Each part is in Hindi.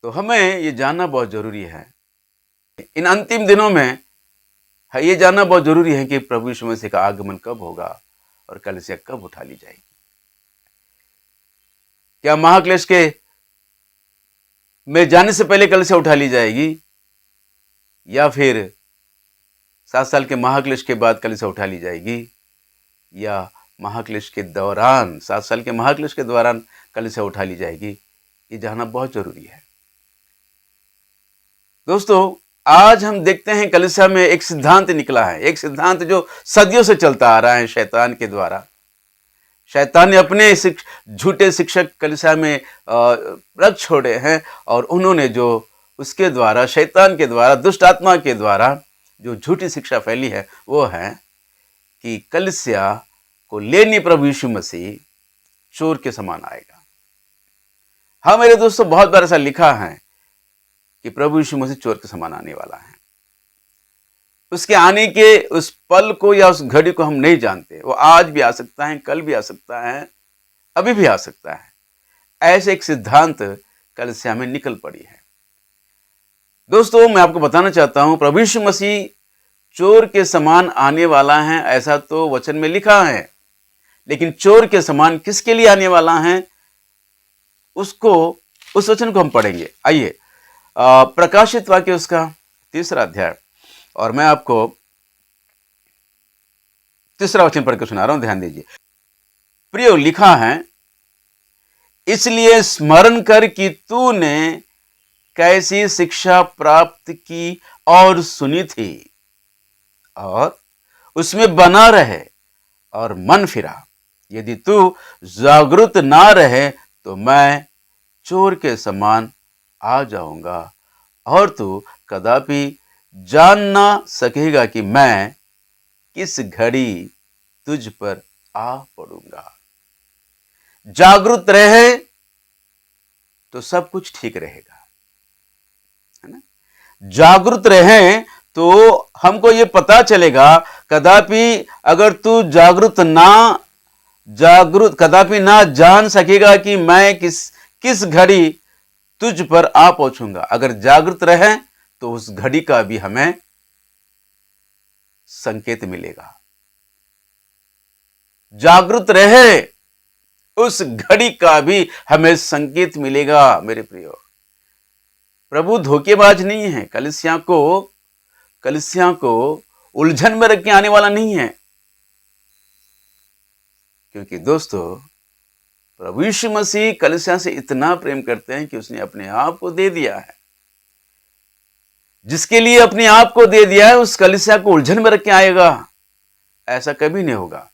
तो हमें ये जानना बहुत जरूरी है, इन अंतिम दिनों में ये जानना बहुत जरूरी है कि प्रभु यीशु मसीह का आगमन कब होगा और कलीसिया कब उठा ली जाएगी। क्या महाक्लेश के में जाने से पहले कलीसिया उठा ली जाएगी, या फिर 7 साल के महाक्लेश के बाद कलीसिया उठा ली जाएगी, या महाक्लेश के दौरान 7 साल के महाक्लेश के दौरान कलीसिया उठा ली जाएगी? ये जानना बहुत जरूरी है। दोस्तों, आज हम देखते हैं कलीसिया में एक सिद्धांत निकला है, एक सिद्धांत जो सदियों से चलता आ रहा है शैतान के द्वारा। शैतान ने अपने झूठे शिक्षक कलीसिया में रख छोड़े हैं, और उन्होंने जो उसके द्वारा, शैतान के द्वारा, दुष्ट आत्मा के द्वारा जो झूठी शिक्षा फैली है वो है कि कलीसिया को लेने प्रभु यीशु मसीह चोर के समान आएगा। हाँ मेरे दोस्तों, बहुत बार ऐसा लिखा है कि प्रभु यीशु मसीह चोर के समान आने वाला है। उसके आने के उस पल को या उस घड़ी को हम नहीं जानते। वो आज भी आ सकता है, कल भी आ सकता है, अभी भी आ सकता है। ऐसे एक सिद्धांत कलीसिया में निकल पड़ी है। दोस्तों, मैं आपको बताना चाहता हूं, प्रभु यीशु मसीह चोर के समान आने वाला है, ऐसा तो वचन में लिखा है, लेकिन चोर के समान किसके लिए आने वाला है उस वचन को हम पढ़ेंगे। आइए, प्रकाशित वाक्य उसका 3 अध्याय, और मैं आपको 3 वचन पढ़कर सुना रहा हूं, ध्यान दीजिए। प्रियो, लिखा है, इसलिए स्मरण कर कि तूने कैसी शिक्षा प्राप्त की और सुनी थी, और उसमें बना रहे और मन फिरा। यदि तू जागरूक ना रहे तो मैं चोर के समान आ जाऊंगा, और तू कदापि जान ना सकेगा कि मैं किस घड़ी तुझ पर आ पड़ूंगा। जागरूक रहे तो सब कुछ ठीक रहेगा, है ना। जागरूक रहे तो हमको ये पता चलेगा, कदापि अगर तू कदापि ना जान सकेगा कि मैं किस घड़ी तुझ पर आ पहुंचूंगा। अगर जागरूक रहे तो उस घड़ी का भी हमें संकेत मिलेगा। जागरूक रहे, उस घड़ी का भी हमें संकेत मिलेगा। मेरे प्रियो, प्रभु धोखेबाज नहीं है। कलीसिया को उलझन में रख के आने वाला नहीं है, क्योंकि दोस्तों, प्रभु यीशु मसीह कलीसिया से इतना प्रेम करते हैं कि उसने अपने आप को दे दिया है। जिसके लिए अपने आप को दे दिया है, उस कलीसिया को उलझन में रख के आएगा? ऐसा कभी नहीं होगा।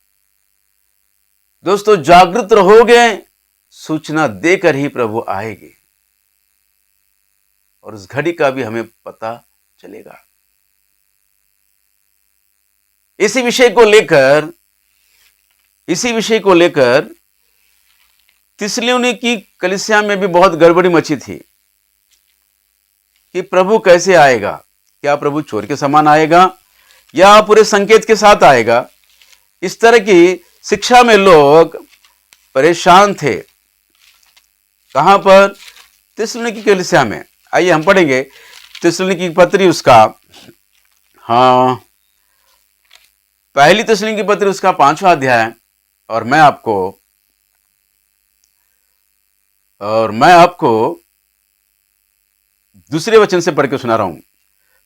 दोस्तों, जागृत रहोगे, सूचना देकर ही प्रभु आएंगे, और उस घड़ी का भी हमें पता चलेगा। इसी विषय को लेकर थिस्सलुनीकी कलीसिया में भी बहुत गड़बड़ी मची थी कि प्रभु कैसे आएगा। क्या प्रभु चोर के समान आएगा या पूरे संकेत के साथ आएगा? इस तरह की शिक्षा में लोग परेशान थे। कहां पर? थिस्सलुनीकी कलीसिया में। आइए हम पढ़ेंगे थिस्सलुनीकी की पत्री उसका पहली थिस्सलुनीकी की पत्री उसका 5वां अध्याय, और मैं आपको दूसरे वचन से पढ़ के सुना रहा हूं।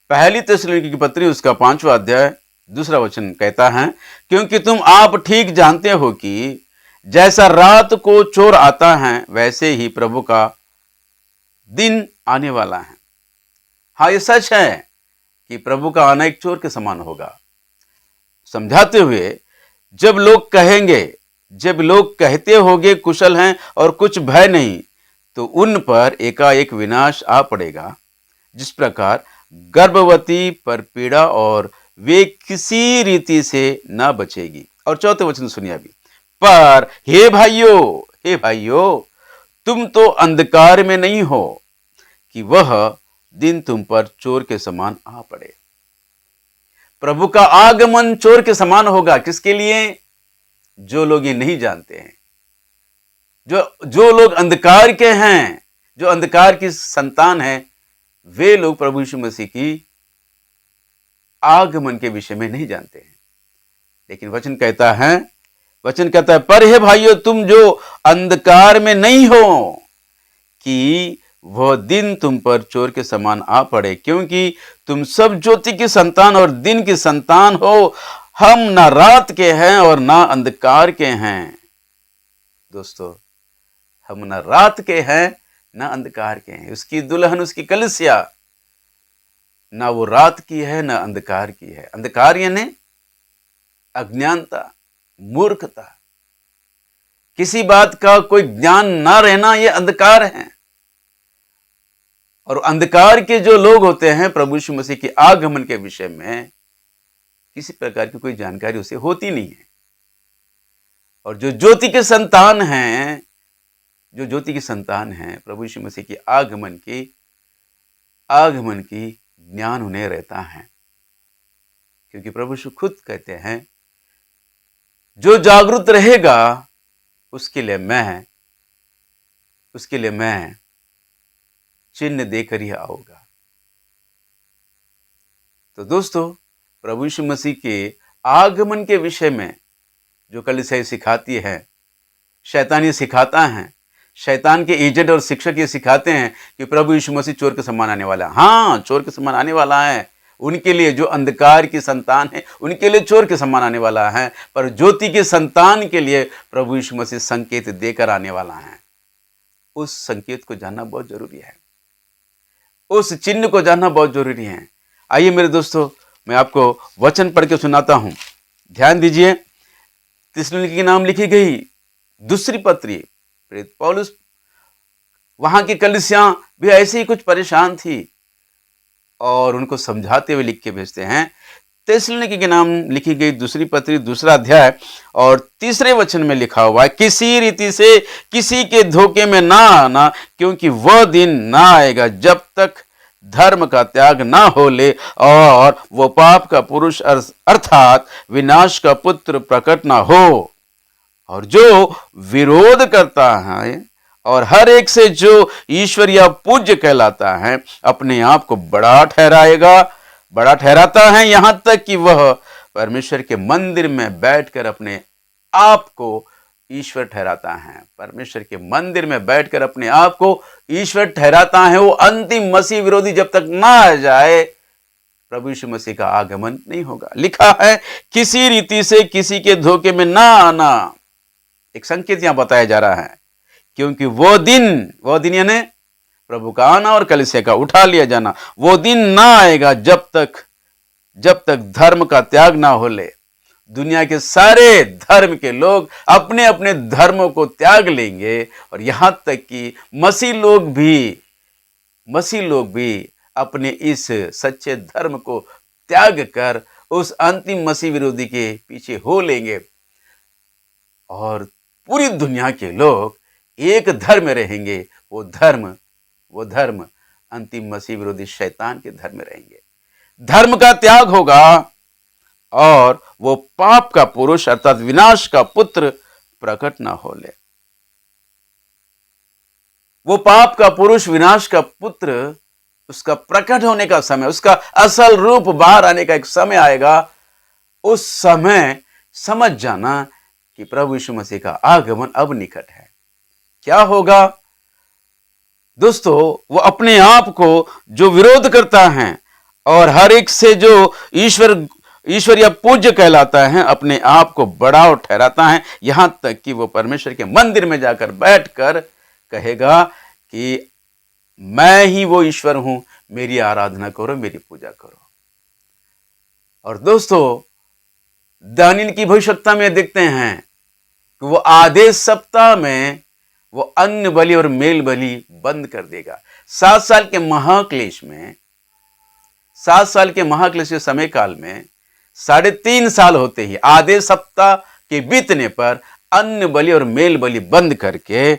पहली थिस्सलुनीकी की पत्री उसका 5वां अध्याय 2 वचन कहता है, क्योंकि तुम आप ठीक जानते हो कि जैसा रात को चोर आता है, वैसे ही प्रभु का दिन आने वाला है। हाँ, ये सच है कि प्रभु का आना एक चोर के समान होगा। समझाते हुए, जब लोग कहते होंगे कुशल हैं और कुछ भय नहीं, तो उन पर एकाएक विनाश आ पड़ेगा, जिस प्रकार गर्भवती पर पीड़ा, और वे किसी रीति से ना बचेगी। और 4 वचन सुनिए अभी। पर हे भाइयों, तुम तो अंधकार में नहीं हो कि वह दिन तुम पर चोर के समान आ पड़े। प्रभु का आगमन चोर के समान होगा। किसके लिए? जो लोग ये नहीं जानते हैं, जो लोग अंधकार के हैं, जो अंधकार की संतान है, वे लोग प्रभु यीशु मसीह की आगमन के विषय में नहीं जानते हैं। लेकिन वचन कहता है, पर हे भाइयों, तुम जो अंधकार में नहीं हो कि वह दिन तुम पर चोर के समान आ पड़े, क्योंकि तुम सब ज्योति की संतान और दिन की संतान हो। हम ना रात के हैं और ना अंधकार के हैं। दोस्तों, हम ना रात के हैं ना अंधकार के हैं। उसकी दुल्हन, उसकी कलीसिया, ना वो रात की है ना अंधकार की है। अंधकार यानी अज्ञानता, मूर्खता, किसी बात का कोई ज्ञान ना रहना, ये अंधकार है। और अंधकार के जो लोग होते हैं, प्रभु यीशु मसीह के आगमन के विषय में किसी प्रकार की कोई जानकारी उसे होती नहीं है। और जो ज्योति के संतान हैं, प्रभु यीशु मसीह के आगमन की ज्ञान उन्हें रहता है। क्योंकि प्रभु यीशु खुद कहते हैं, जो जागरूक रहेगा उसके लिए मैं चिन्ह देकर ही आऊंगा। तो दोस्तों, प्रभु यीशु मसीह के आगमन के विषय में जो कलीसिया सिखाती है, शैतान ये सिखाता है, शैतान के एजेंट और शिक्षक ये सिखाते हैं कि प्रभु यीशु मसीह चोर के समान आने वाला है। हाँ, चोर के समान आने वाला है। उनके लिए, जो अंधकार की संतान है, उनके लिए चोर के समान आने वाला है। पर ज्योति की संतान के लिए प्रभु यीशु मसीह संकेत देकर आने वाला है। उस संकेत को जानना बहुत जरूरी है, उस चिन्ह को जानना बहुत जरूरी है। आइए मेरे दोस्तों, मैं आपको वचन पढ़ के सुनाता हूं। ध्यान दीजिए। थिस्सलुनीके के नाम लिखी गई दूसरी पत्री, प्रेरित पौलुस, वहां की कलीसिया भी ऐसे ही कुछ परेशान थी और उनको समझाते हुए लिख के भेजते हैं। थिस्सलुनीके के नाम लिखी गई दूसरी पत्री, दूसरा अध्याय और तीसरे वचन में लिखा हुआ है, किसी रीति से किसी के धोखे में ना आना, क्योंकि वह दिन ना आएगा जब तक धर्म का त्याग ना हो ले और वो पाप का पुरुष अर्थात विनाश का पुत्र प्रकट ना हो। और जो विरोध करता है और हर एक से जो ईश्वर या पूज्य कहलाता है, अपने आप को बड़ा ठहराता है, यहां तक कि वह परमेश्वर के मंदिर में बैठकर अपने आप को ईश्वर ठहराता है। परमेश्वर के मंदिर में बैठकर अपने आप को ईश्वर ठहराता है। वो अंतिम मसीह विरोधी जब तक ना आ जाए, प्रभु यीशु मसीह का आगमन नहीं होगा। लिखा है, किसी रीति से किसी के धोखे में ना आना। एक संकेत यहां बताया जा रहा है, क्योंकि वो दिन यानी प्रभु का आना और कलीसिया का उठा लिया जाना, वो दिन ना आएगा जब तक धर्म का त्याग ना हो ले। दुनिया के सारे धर्म के लोग अपने अपने धर्मों को त्याग लेंगे और यहां तक कि मसीह लोग भी अपने इस सच्चे धर्म को त्याग कर उस अंतिम मसीह विरोधी के पीछे हो लेंगे और पूरी दुनिया के लोग एक धर्म में रहेंगे। वो धर्म अंतिम मसीह विरोधी शैतान के धर्म में रहेंगे। धर्म का त्याग होगा और वो पाप का पुरुष अर्थात विनाश का पुत्र प्रकट ना हो ले। वो पाप का पुरुष, विनाश का पुत्र, उसका प्रकट होने का समय, उसका असल रूप बाहर आने का एक समय आएगा। उस समय समझ जाना कि प्रभु यीशु मसीह का आगमन अब निकट है। क्या होगा दोस्तों? वो अपने आप को जो विरोध करता है और हर एक से जो ईश्वर या पूज्य कहलाता है, अपने आप को बड़ा ठहराता है, यहां तक कि वो परमेश्वर के मंदिर में जाकर बैठकर कहेगा कि मैं ही वो ईश्वर हूं, मेरी आराधना करो, मेरी पूजा करो। और दोस्तों, दानियेल की भविष्यवाणी में देखते हैं कि वो आधे सप्ताह में वो अन्न बलि और मेल बलि बंद कर देगा। 7 साल के महाक्लेश के समय काल में 3.5 साल होते ही आधे सप्ताह के बीतने पर अन्न बलि और मेल बलि बंद करके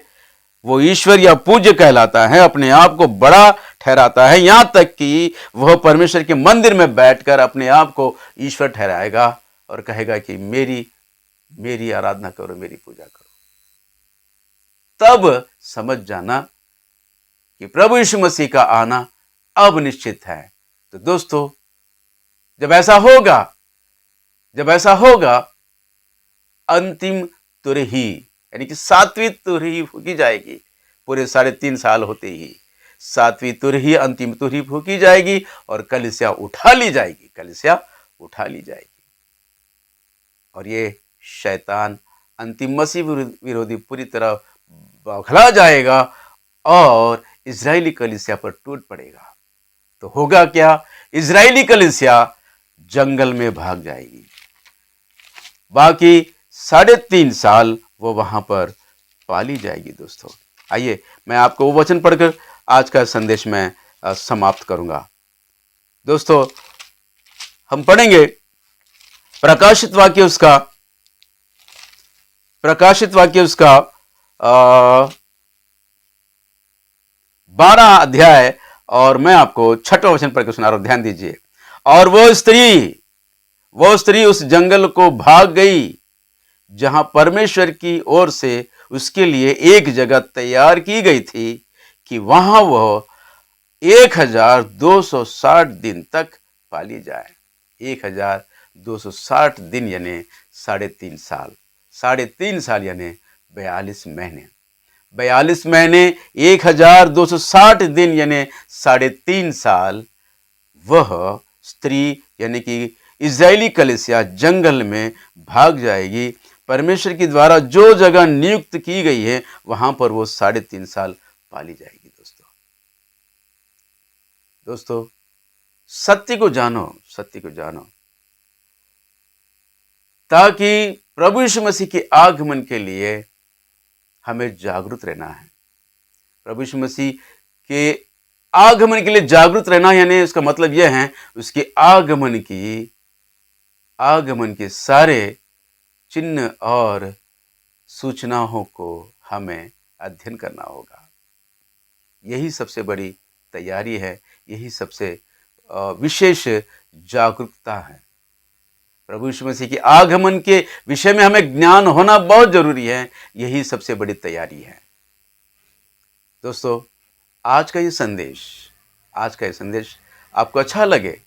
वो ईश्वर या पूज्य कहलाता है, अपने आप को बड़ा ठहराता है, यहां तक कि वह परमेश्वर के मंदिर में बैठकर अपने आप को ईश्वर ठहराएगा और कहेगा कि मेरी आराधना करो, मेरी पूजा करो। तब समझ जाना कि प्रभु यीशु मसीह का आना अब निश्चित है। तो दोस्तों, जब ऐसा होगा, अंतिम तुरही यानी कि 7वीं तुरही फूकी जाएगी। पूरे 3.5 साल होते ही 7वीं तुरही, अंतिम तुरही फूकी जाएगी और कलीसिया उठा ली जाएगी। और ये शैतान, अंतिम मसीह विरोधी पूरी तरह बौखला जाएगा और इजरायली कलीसिया पर टूट पड़ेगा। तो होगा क्या? इजरायली कलीसिया जंगल में भाग जाएगी। बाकी 3.5 साल वो वहां पर पाली जाएगी। दोस्तों, आइए मैं आपको वो वचन पढ़कर आज का संदेश में समाप्त करूंगा। दोस्तों, हम पढ़ेंगे प्रकाशित वाक्य उसका 12 अध्याय, और मैं आपको 6वां वचन पढ़कर सुना रहा हूं, ध्यान दीजिए। और वो स्त्री उस जंगल को भाग गई जहां परमेश्वर की ओर से उसके लिए एक जगह तैयार की गई थी कि वहां वह 1260 दिन तक पाली जाए। 1260 दिन यानी 3.5 साल यानी 42 महीने। 42 महीने 1260 दिन यानी 3.5 साल वह स्त्री यानी कि इजरायली कलीसिया जंगल में भाग जाएगी। परमेश्वर के द्वारा जो जगह नियुक्त की गई है वहां पर वो 3.5 साल पाली जाएगी। दोस्तों, सत्य को जानो ताकि प्रभु यीशु मसीह के आगमन के लिए हमें जागरूक रहना है। प्रभु यीशु मसीह के आगमन के लिए जागरूक रहना यानी उसका मतलब यह है उसके आगमन के सारे चिन्ह और सूचनाओं को हमें अध्ययन करना होगा। यही सबसे बड़ी तैयारी है, यही सबसे विशेष जागरूकता है। प्रभु यीशु मसीह के आगमन के विषय में हमें ज्ञान होना बहुत जरूरी है, यही सबसे बड़ी तैयारी है। दोस्तों, आज का ये संदेश आपको अच्छा लगे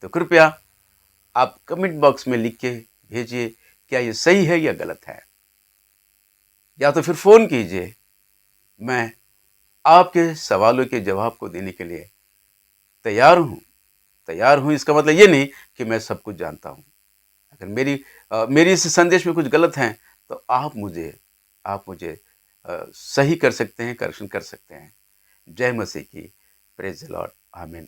तो कृपया आप कमेंट बॉक्स में लिख के भेजिए, क्या ये सही है या गलत है, या तो फिर फोन कीजिए। मैं आपके सवालों के जवाब को देने के लिए तैयार हूं। इसका मतलब ये नहीं कि मैं सब कुछ जानता हूं। अगर मेरी इस संदेश में कुछ गलत है तो आप मुझे सही कर सकते हैं, करेक्शन कर सकते हैं। जय मसीह की। Praise the Lord. आमीन।